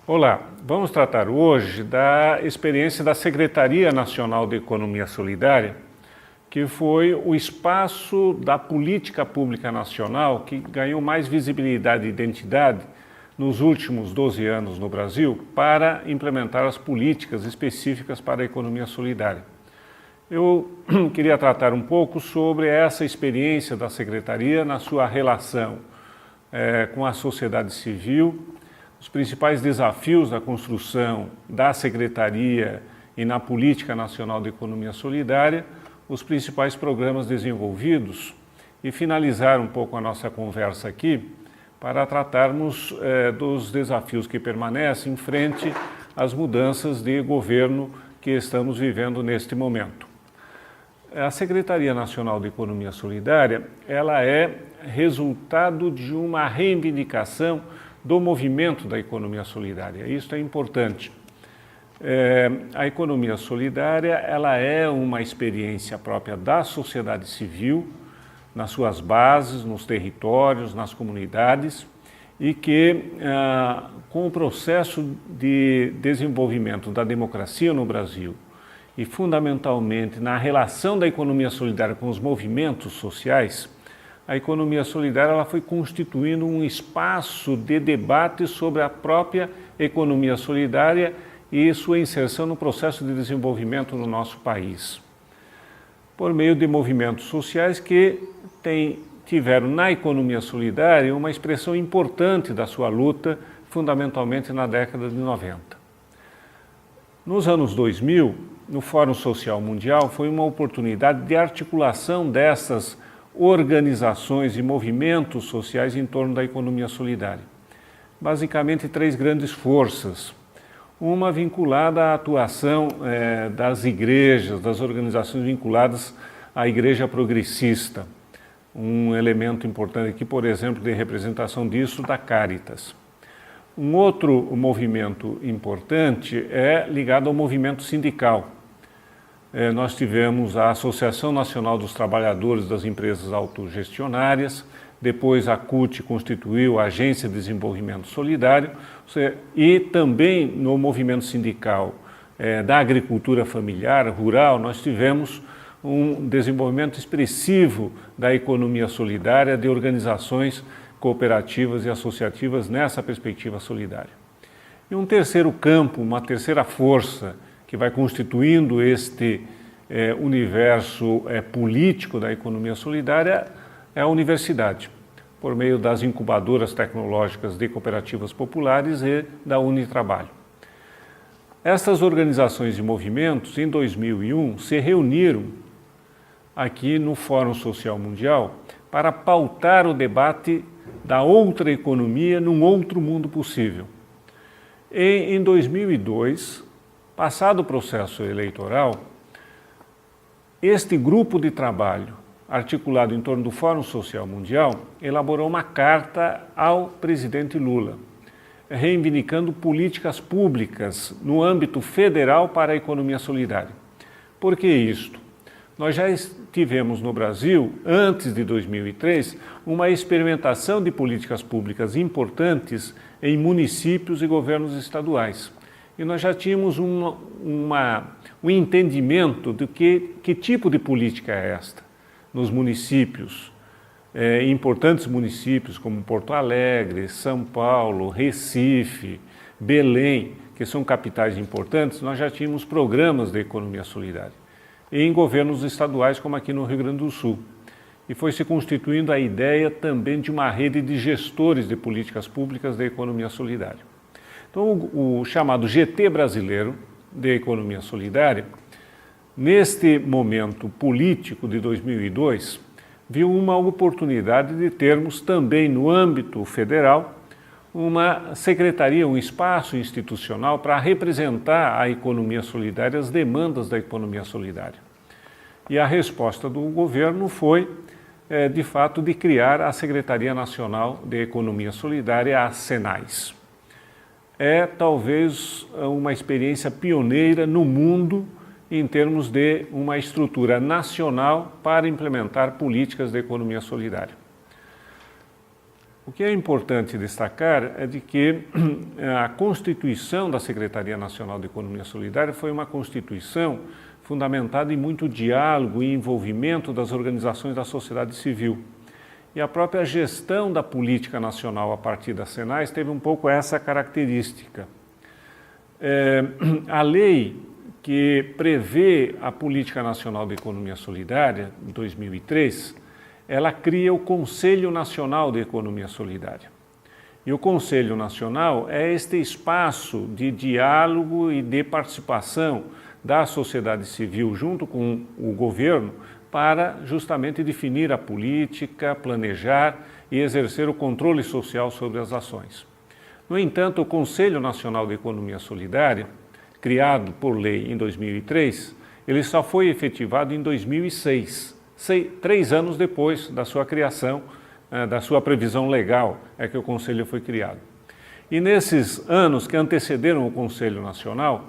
Olá, vamos tratar hoje da experiência da Secretaria Nacional de Economia Solidária, que foi o espaço da política pública nacional que ganhou mais visibilidade e identidade nos últimos 12 anos no Brasil para implementar as políticas específicas para a economia solidária. Eu queria tratar um pouco sobre essa experiência da Secretaria na sua relação com a sociedade civil, os principais desafios da construção da Secretaria e na Política Nacional de Economia Solidária, os principais programas desenvolvidos e finalizar um pouco a nossa conversa aqui para tratarmos dos desafios que permanecem frente às mudanças de governo que estamos vivendo neste momento. A Secretaria Nacional de Economia Solidária, ela é resultado de uma reivindicação do movimento da economia solidária. Isso é importante. A economia solidária, ela é uma experiência própria da sociedade civil, nas suas bases, nos territórios, nas comunidades, e que, com o processo de desenvolvimento da democracia no Brasil, e fundamentalmente na relação da economia solidária com os movimentos sociais, a economia solidária ela foi constituindo um espaço de debate sobre a própria economia solidária e sua inserção no processo de desenvolvimento no nosso país, por meio de movimentos sociais que tiveram na economia solidária uma expressão importante da sua luta, fundamentalmente na década de 90. Nos anos 2000, no Fórum Social Mundial, foi uma oportunidade de articulação dessas organizações e movimentos sociais em torno da economia solidária. Basicamente, três grandes forças. Uma vinculada à atuação das igrejas, das organizações vinculadas à igreja progressista. Um elemento importante aqui, por exemplo, de representação disso, da Caritas. Um outro movimento importante é ligado ao movimento sindical. Nós tivemos a Associação Nacional dos Trabalhadores das Empresas Autogestionárias, depois a CUT constituiu a Agência de Desenvolvimento Solidário e também no movimento sindical da agricultura familiar, rural, nós tivemos um desenvolvimento expressivo da economia solidária, de organizações cooperativas e associativas nessa perspectiva solidária. E um terceiro campo, uma terceira força que vai constituindo este universo político da economia solidária é a universidade, por meio das incubadoras tecnológicas de cooperativas populares e da Unitrabalho. Essas organizações e movimentos, em 2001, se reuniram aqui no Fórum Social Mundial para pautar o debate da outra economia num outro mundo possível. E, em 2002, passado o processo eleitoral, este grupo de trabalho, articulado em torno do Fórum Social Mundial, elaborou uma carta ao presidente Lula, reivindicando políticas públicas no âmbito federal para a economia solidária. Por que isto? Nós já tivemos no Brasil, antes de 2003, uma experimentação de políticas públicas importantes em municípios e governos estaduais. E nós já tínhamos um entendimento do que tipo de política é esta nos municípios, importantes municípios como Porto Alegre, São Paulo, Recife, Belém, que são capitais importantes, nós já tínhamos programas de economia solidária. E em governos estaduais, como aqui no Rio Grande do Sul. E foi se constituindo a ideia também de uma rede de gestores de políticas públicas de economia solidária. Então, o chamado GT brasileiro de economia solidária, neste momento político de 2002, viu uma oportunidade de termos também no âmbito federal uma secretaria, um espaço institucional para representar a economia solidária, as demandas da economia solidária. E a resposta do governo foi, de fato, de criar a Secretaria Nacional de Economia Solidária, a SENAES. É talvez uma experiência pioneira no mundo em termos de uma estrutura nacional para implementar políticas de economia solidária. O que é importante destacar é de que a constituição da Secretaria Nacional de Economia Solidária foi uma constituição fundamentada em muito diálogo e envolvimento das organizações da sociedade civil. E a própria gestão da política nacional a partir das Senais teve um pouco essa característica. A lei que prevê a Política Nacional de Economia Solidária, em 2003, ela cria o Conselho Nacional de Economia Solidária. E o Conselho Nacional é este espaço de diálogo e de participação da sociedade civil junto com o governo para justamente definir a política, planejar e exercer o controle social sobre as ações. No entanto, o Conselho Nacional de Economia Solidária, criado por lei em 2003, ele só foi efetivado em 2006. 3 anos depois da sua criação, da sua previsão legal, é que o Conselho foi criado. E nesses anos que antecederam o Conselho Nacional,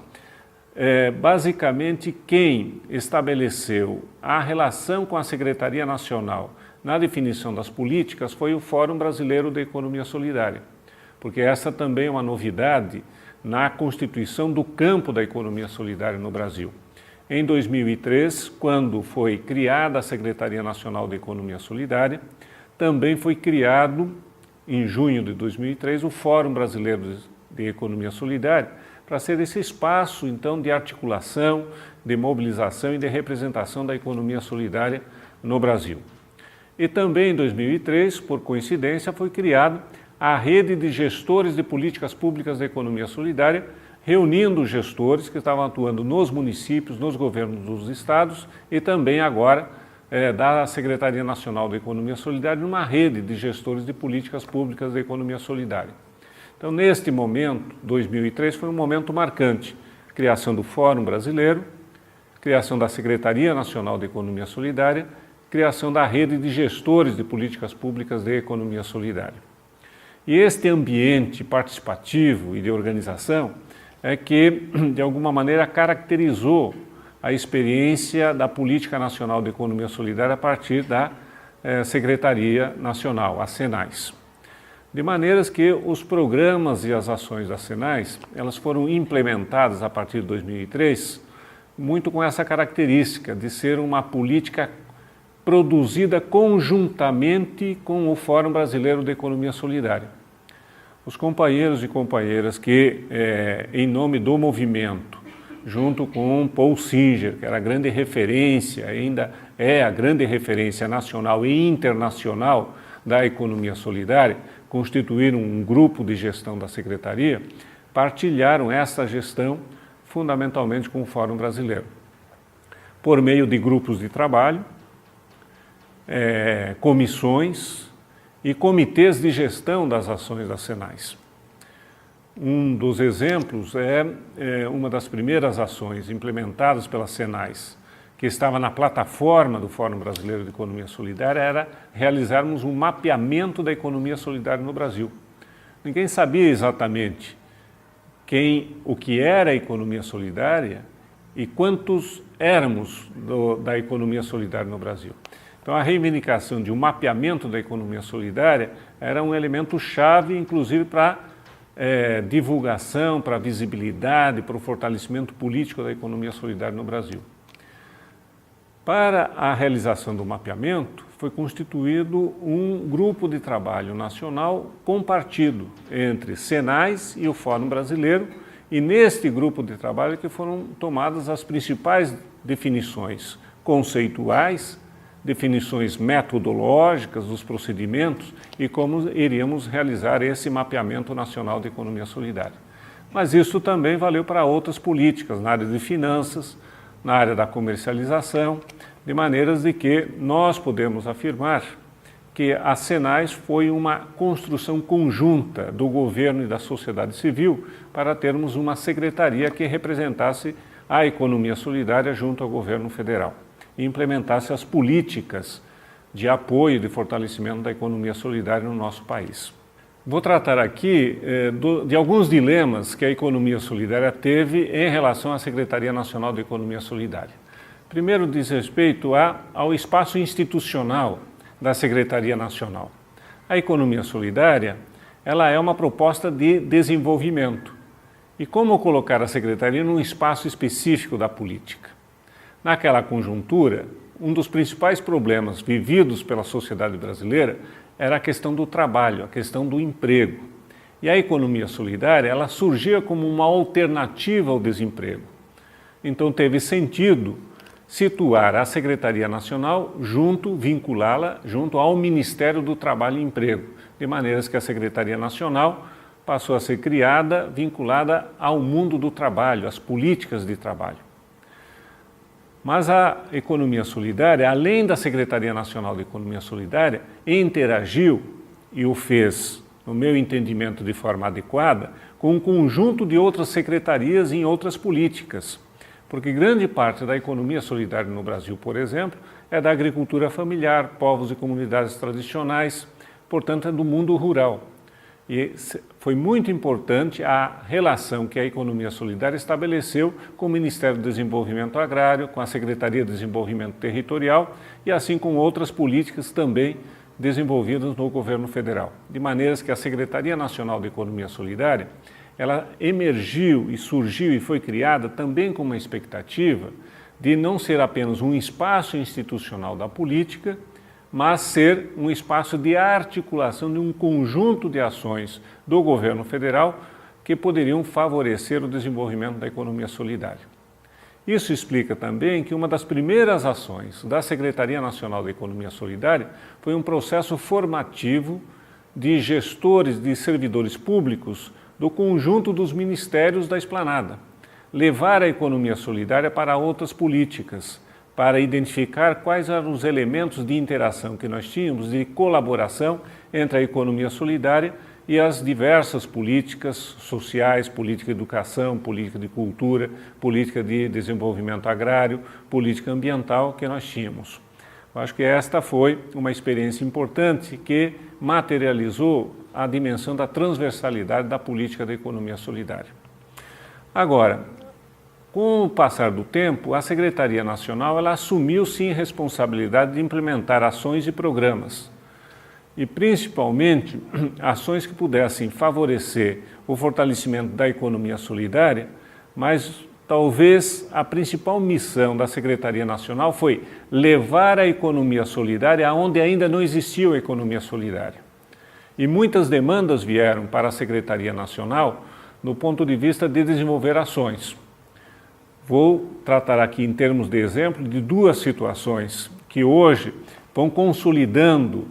basicamente quem estabeleceu a relação com a Secretaria Nacional na definição das políticas foi o Fórum Brasileiro de Economia Solidária, porque essa também é uma novidade na constituição do campo da economia solidária no Brasil. Em 2003, quando foi criada a Secretaria Nacional de Economia Solidária, também foi criado, em junho de 2003, o Fórum Brasileiro de Economia Solidária, para ser esse espaço, então, de articulação, de mobilização e de representação da economia solidária no Brasil. E também em 2003, por coincidência, foi criada a Rede de Gestores de Políticas Públicas da Economia Solidária, reunindo gestores que estavam atuando nos municípios, nos governos dos estados e também agora da Secretaria Nacional da Economia Solidária, numa rede de gestores de políticas públicas da economia solidária. Então, neste momento, 2003, foi um momento marcante. Criação do Fórum Brasileiro, criação da Secretaria Nacional de Economia Solidária, criação da rede de gestores de políticas públicas de economia solidária. E este ambiente participativo e de organização é que, de alguma maneira, caracterizou a experiência da Política Nacional de Economia Solidária a partir da Secretaria Nacional, a Senais. De maneiras que os programas e as ações das Senais, elas foram implementadas a partir de 2003, muito com essa característica de ser uma política produzida conjuntamente com o Fórum Brasileiro de Economia Solidária. Os companheiros e companheiras que, em nome do movimento, junto com Paul Singer, que era a grande referência, ainda é a grande referência nacional e internacional da economia solidária, constituíram um grupo de gestão da Secretaria, partilharam essa gestão fundamentalmente com o Fórum Brasileiro, por meio de grupos de trabalho, comissões e comitês de gestão das ações das Senais. Um dos exemplos é uma das primeiras ações implementadas pelas Senais, que estava na plataforma do Fórum Brasileiro de Economia Solidária, era realizarmos um mapeamento da economia solidária no Brasil. Ninguém sabia exatamente o que era a economia solidária e quantos éramos da economia solidária no Brasil. Então, a reivindicação de um mapeamento da economia solidária era um elemento chave, inclusive, para divulgação, para visibilidade, para o fortalecimento político da economia solidária no Brasil. Para a realização do mapeamento, foi constituído um grupo de trabalho nacional compartido entre Senais e o Fórum Brasileiro, e neste grupo de trabalho que foram tomadas as principais definições conceituais, definições metodológicas dos procedimentos e como iríamos realizar esse mapeamento nacional de economia solidária. Mas isso também valeu para outras políticas, na área de finanças, na área da comercialização, de maneiras de que nós podemos afirmar que a Senais foi uma construção conjunta do governo e da sociedade civil para termos uma secretaria que representasse a economia solidária junto ao governo federal e implementasse as políticas de apoio e de fortalecimento da economia solidária no nosso país. Vou tratar aqui de alguns dilemas que a economia solidária teve em relação à Secretaria Nacional de Economia Solidária. Primeiro diz respeito ao espaço institucional da Secretaria Nacional. A economia solidária, ela é uma proposta de desenvolvimento. E como colocar a secretaria num espaço específico da política? Naquela conjuntura, um dos principais problemas vividos pela sociedade brasileira era a questão do trabalho, a questão do emprego. E a economia solidária, ela surgia como uma alternativa ao desemprego. Então teve sentido situar a Secretaria Nacional vinculá-la junto ao Ministério do Trabalho e Emprego, de maneiras que a Secretaria Nacional passou a ser criada, vinculada ao mundo do trabalho, às políticas de trabalho. Mas a economia solidária, além da Secretaria Nacional de Economia Solidária, interagiu, e o fez, no meu entendimento, de forma adequada, com um conjunto de outras secretarias em outras políticas. Porque grande parte da economia solidária no Brasil, por exemplo, é da agricultura familiar, povos e comunidades tradicionais, portanto é do mundo rural. E foi muito importante a relação que a economia solidária estabeleceu com o Ministério do Desenvolvimento Agrário, com a Secretaria de Desenvolvimento Territorial e assim com outras políticas também desenvolvidas no governo federal. De maneiras que a Secretaria Nacional de Economia Solidária, ela emergiu e surgiu e foi criada também com uma expectativa de não ser apenas um espaço institucional da política, mas ser um espaço de articulação de um conjunto de ações do governo federal que poderiam favorecer o desenvolvimento da economia solidária. Isso explica também que uma das primeiras ações da Secretaria Nacional da Economia Solidária foi um processo formativo de gestores, de servidores públicos do conjunto dos ministérios da esplanada, levar a economia solidária para outras políticas, para identificar quais eram os elementos de interação que nós tínhamos, de colaboração entre a economia solidária e as diversas políticas sociais, política de educação, política de cultura, política de desenvolvimento agrário, política ambiental que nós tínhamos. Eu acho que esta foi uma experiência importante que materializou a dimensão da transversalidade da política da economia solidária. Agora, com o passar do tempo, a Secretaria Nacional ela assumiu sim a responsabilidade de implementar ações e programas, e principalmente ações que pudessem favorecer o fortalecimento da economia solidária, mas talvez a principal missão da Secretaria Nacional foi levar a economia solidária aonde ainda não existiu a economia solidária. E muitas demandas vieram para a Secretaria Nacional no ponto de vista de desenvolver ações. Vou tratar aqui em termos de exemplo de duas situações que hoje vão consolidando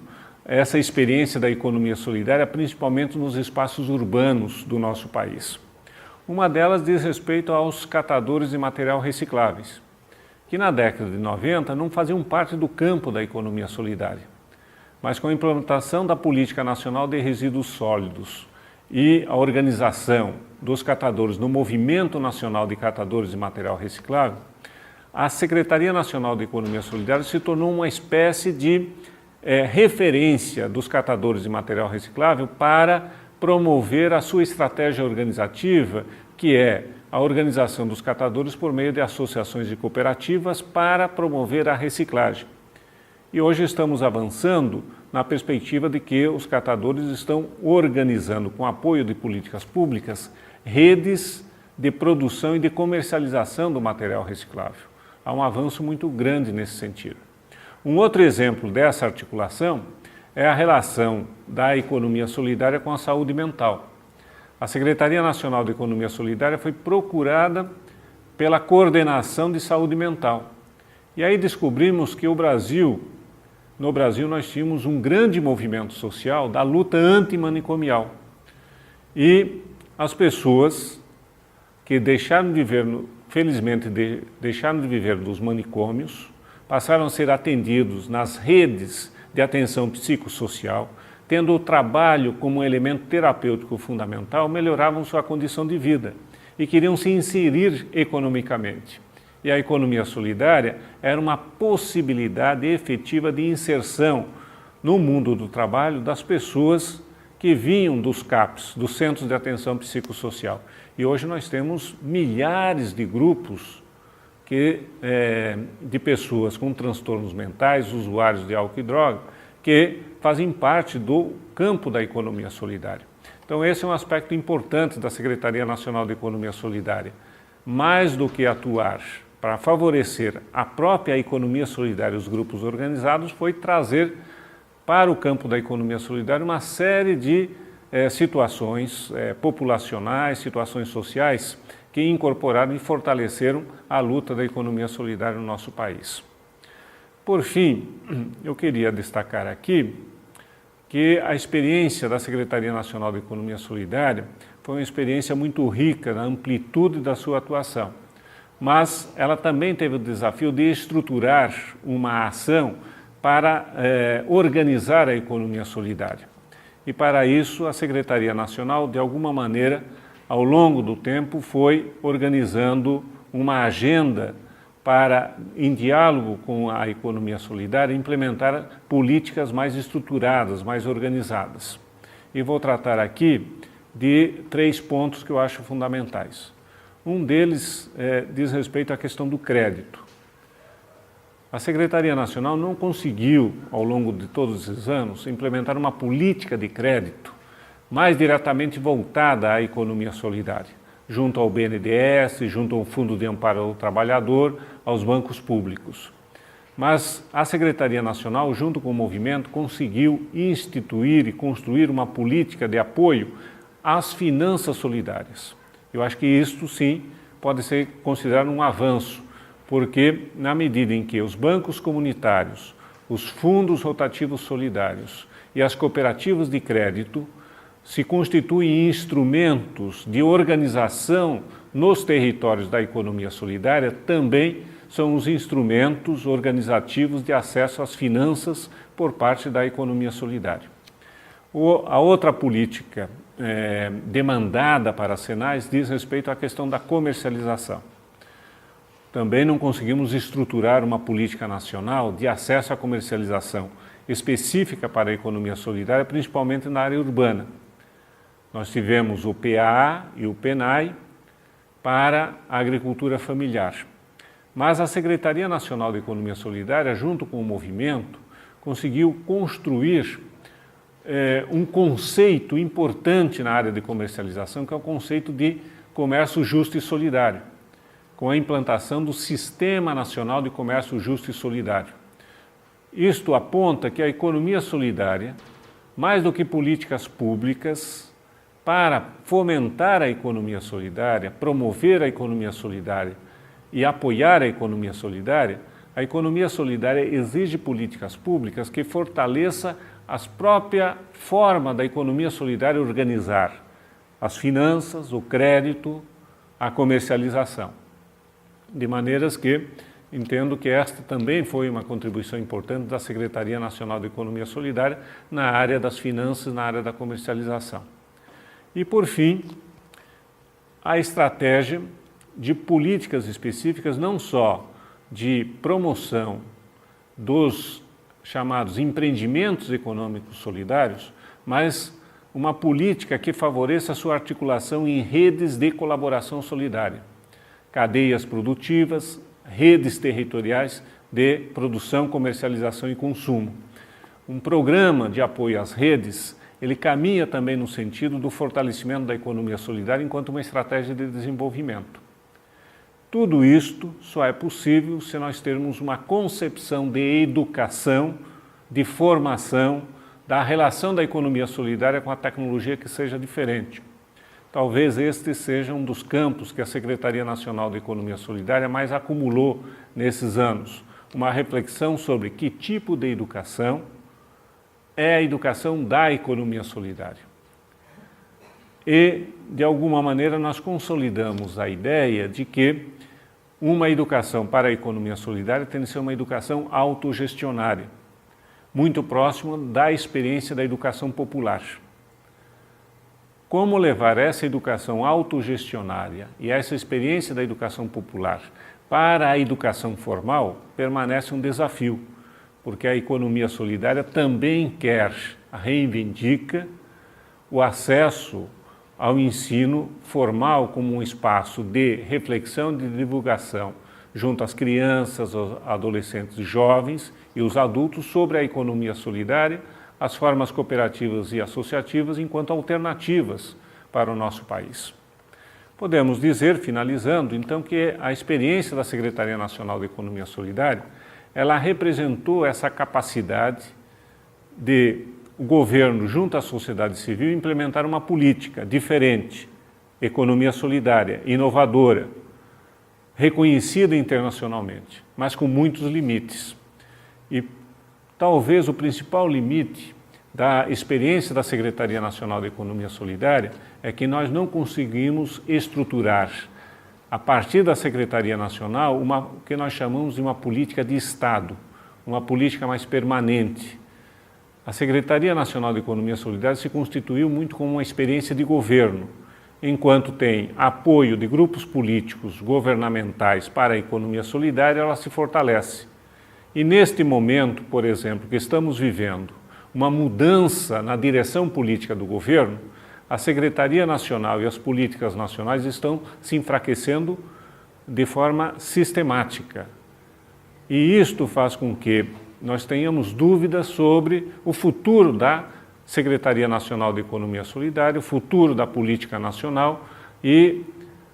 essa experiência da economia solidária, principalmente nos espaços urbanos do nosso país. Uma delas diz respeito aos catadores de material recicláveis, que na década de 90 não faziam parte do campo da economia solidária, mas com a implementação da Política Nacional de Resíduos Sólidos e a organização dos catadores no Movimento Nacional de Catadores de Material Reciclável, a Secretaria Nacional de Economia Solidária se tornou uma espécie de referência dos catadores de material reciclável para promover a sua estratégia organizativa, que é a organização dos catadores por meio de associações e cooperativas para promover a reciclagem. E hoje estamos avançando na perspectiva de que os catadores estão organizando, com apoio de políticas públicas, redes de produção e de comercialização do material reciclável. Há um avanço muito grande nesse sentido. Um outro exemplo dessa articulação é a relação da economia solidária com a saúde mental. A Secretaria Nacional de Economia Solidária foi procurada pela coordenação de saúde mental. E aí descobrimos que no Brasil nós tínhamos um grande movimento social da luta antimanicomial. E as pessoas que deixaram de viver, felizmente, deixaram de viver dos manicômios, passaram a ser atendidos nas redes de atenção psicossocial, tendo o trabalho como um elemento terapêutico fundamental, melhoravam sua condição de vida e queriam se inserir economicamente. E a economia solidária era uma possibilidade efetiva de inserção no mundo do trabalho das pessoas que vinham dos CAPs, dos Centros de Atenção Psicossocial. E hoje nós temos milhares de grupos de pessoas com transtornos mentais, usuários de álcool e droga, que fazem parte do campo da economia solidária. Então esse é um aspecto importante da Secretaria Nacional de Economia Solidária. Mais do que atuar para favorecer a própria economia solidária e os grupos organizados, foi trazer para o campo da economia solidária uma série de situações populacionais, situações sociais que incorporaram e fortaleceram a luta da economia solidária no nosso país. Por fim, eu queria destacar aqui que a experiência da Secretaria Nacional de Economia Solidária foi uma experiência muito rica na amplitude da sua atuação, mas ela também teve o desafio de estruturar uma ação para organizar a economia solidária. E para isso a Secretaria Nacional, de alguma maneira, ao longo do tempo, foi organizando uma agenda para, em diálogo com a economia solidária, implementar políticas mais estruturadas, mais organizadas. E vou tratar aqui de 3 pontos que eu acho fundamentais. Um deles diz respeito à questão do crédito. A Secretaria Nacional não conseguiu, ao longo de todos esses anos, implementar uma política de crédito mais diretamente voltada à economia solidária, junto ao BNDES, junto ao Fundo de Amparo ao Trabalhador, aos bancos públicos. Mas a Secretaria Nacional, junto com o movimento, conseguiu instituir e construir uma política de apoio às finanças solidárias. Eu acho que isto, sim, pode ser considerado um avanço, porque na medida em que os bancos comunitários, os fundos rotativos solidários e as cooperativas de crédito se constituem instrumentos de organização nos territórios da economia solidária, também são os instrumentos organizativos de acesso às finanças por parte da economia solidária. A outra política demandada para as Senais diz respeito à questão da comercialização. Também não conseguimos estruturar uma política nacional de acesso à comercialização específica para a economia solidária, principalmente na área urbana. Nós tivemos o PAA e o PENAI para a agricultura familiar. Mas a Secretaria Nacional de Economia Solidária, junto com o movimento, conseguiu construir um conceito importante na área de comercialização, que é o conceito de comércio justo e solidário, com a implantação do Sistema Nacional de Comércio Justo e Solidário. Isto aponta que a economia solidária, mais do que políticas públicas, para fomentar a economia solidária, promover a economia solidária e apoiar a economia solidária exige políticas públicas que fortaleça a própria forma da economia solidária organizar as finanças, o crédito, a comercialização. De maneiras que entendo que esta também foi uma contribuição importante da Secretaria Nacional de Economia Solidária na área das finanças, na área da comercialização. E, por fim, a estratégia de políticas específicas, não só de promoção dos chamados empreendimentos econômicos solidários, mas uma política que favoreça a sua articulação em redes de colaboração solidária, cadeias produtivas, redes territoriais de produção, comercialização e consumo. Um programa de apoio às redes, ele caminha também no sentido do fortalecimento da economia solidária enquanto uma estratégia de desenvolvimento. Tudo isto só é possível se nós termos uma concepção de educação, de formação, da relação da economia solidária com a tecnologia que seja diferente. Talvez este seja um dos campos que a Secretaria Nacional de Economia Solidária mais acumulou nesses anos. Uma reflexão sobre que tipo de educação é a educação da economia solidária. E, de alguma maneira, nós consolidamos a ideia de que uma educação para a economia solidária tem de ser uma educação autogestionária, muito próxima da experiência da educação popular. Como levar essa educação autogestionária e essa experiência da educação popular para a educação formal permanece um desafio, porque a economia solidária também reivindica o acesso ao ensino formal como um espaço de reflexão, de divulgação junto às crianças, aos adolescentes, jovens e os adultos sobre a economia solidária, as formas cooperativas e associativas enquanto alternativas para o nosso país. Podemos dizer, finalizando, então, que a experiência da Secretaria Nacional de Economia Solidária, ela representou essa capacidade de o governo, junto à sociedade civil, implementar uma política diferente, economia solidária, inovadora, reconhecida internacionalmente, mas com muitos limites. E talvez o principal limite da experiência da Secretaria Nacional de Economia Solidária é que nós não conseguimos estruturar, a partir da Secretaria Nacional, o que nós chamamos de uma política de Estado, uma política mais permanente. A Secretaria Nacional de Economia Solidária se constituiu muito como uma experiência de governo, enquanto tem apoio de grupos políticos governamentais para a economia solidária, ela se fortalece. E neste momento, por exemplo, que estamos vivendo uma mudança na direção política do governo, a Secretaria Nacional e as políticas nacionais estão se enfraquecendo de forma sistemática. E isto faz com que nós tenhamos dúvidas sobre o futuro da Secretaria Nacional de Economia Solidária, o futuro da política nacional e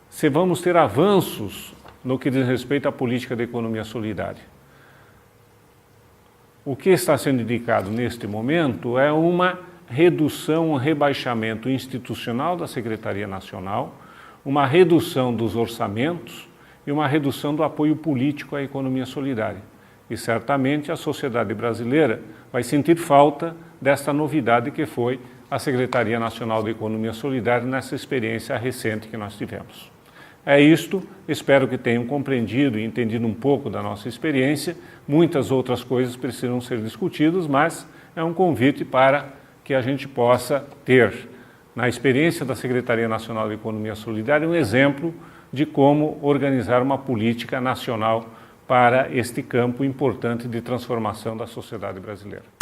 se vamos ter avanços no que diz respeito à política de economia solidária. O que está sendo indicado neste momento é uma redução, um rebaixamento institucional da Secretaria Nacional, uma redução dos orçamentos e uma redução do apoio político à economia solidária. E certamente a sociedade brasileira vai sentir falta desta novidade que foi a Secretaria Nacional de Economia Solidária nessa experiência recente que nós tivemos. É isto, espero que tenham compreendido e entendido um pouco da nossa experiência. Muitas outras coisas precisam ser discutidas, mas é um convite para que a gente possa ter, na experiência da Secretaria Nacional de Economia Solidária, um exemplo de como organizar uma política nacional para este campo importante de transformação da sociedade brasileira.